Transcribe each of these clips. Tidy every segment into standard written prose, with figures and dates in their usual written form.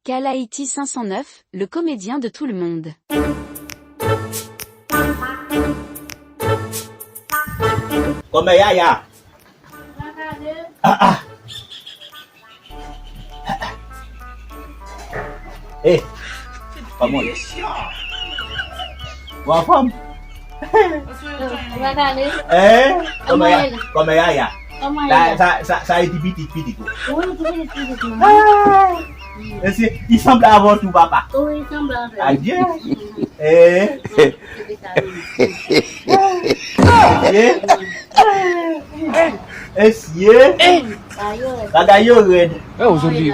Kale 509, le comédien de tout le monde. Come ya. Eh, kamu. Wafam. Come ya. Ça est petit. Il semble avoir tout papa. Oui, il semble avoir. Adieu.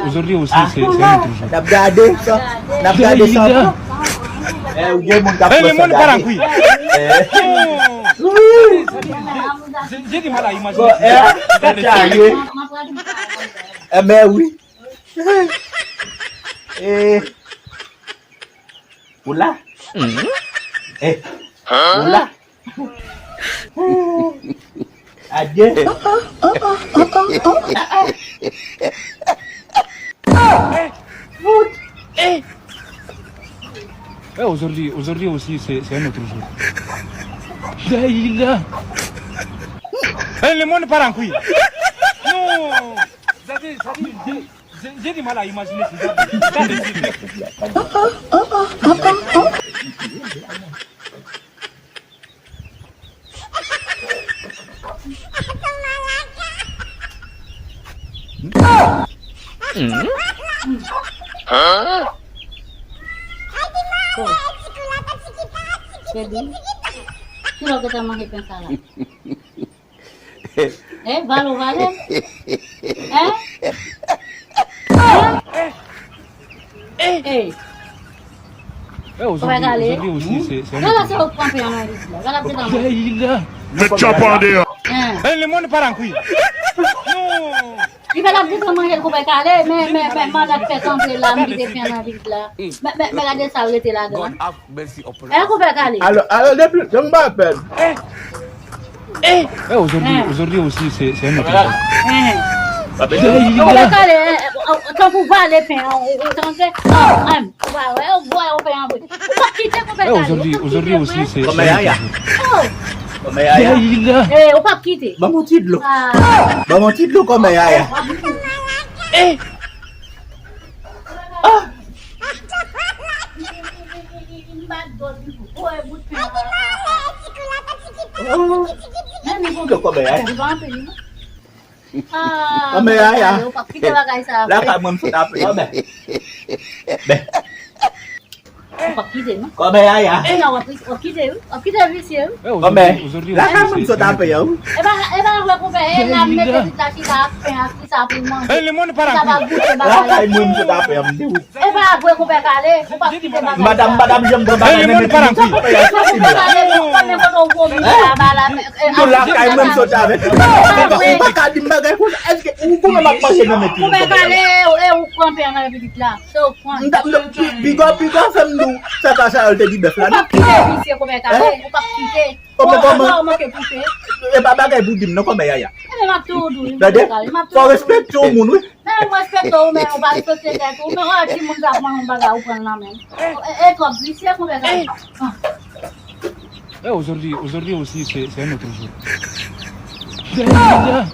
Aujourd'hui aussi, c'est un autre jour. N'a regardé ça. Le monde part en couille. J'ai du mal à imaginer. Mais oui. Oula. Oula. Adieu. Aujourd'hui aussi, c'est un autre jour. Daïla. Le monde part en couille. Non. J'ai du mal à imaginer ça. Jadi, kilo kita makan pensala. Valo. Aujourd'hui aussi, c'est un Kalau autre saya jour. upah piano di sini, kalau kita mau. Daïla. Le monde part en couille. Non. Il va la petite manger le coupé calé, mais maman fait tomber la midi piano vite là. Mais regardez ça, il était là-dedans. Elle coupé calé. Alors, depuis, je m'appelle. Aujourd'hui aussi, c'est un autre jour. Coupé calé, quand vous voyez les pains, on fait, on pas quitter coupé calé. Aujourd'hui aussi, c'est Comme un ya. autre jour. Comme ya. Daïla. On pas quitter. Bangun tidlo. Bangun tidlo comme ya. Comme ya. Là, quand même, faut t'appeler. Comme ya. Visye. Aujourd'hui Là, quand aussi, même, c'est faut t'appeler. le monde part en Là, couille. quand même, faut t'appeler. Madame, je me demande. Le monde part en couille. Tout là, quand même, faut t'appeler. Est-ce que vous pouvez m'approcher de mes pieds? Ça passe à te dire là. Et papa qui vous dit non comme ya. Faut respecter au monde. Aujourd'hui aussi, c'est un autre jour. Daïla.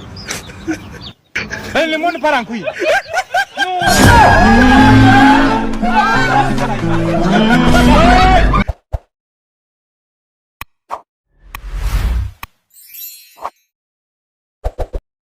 Le monde part en couille. Non.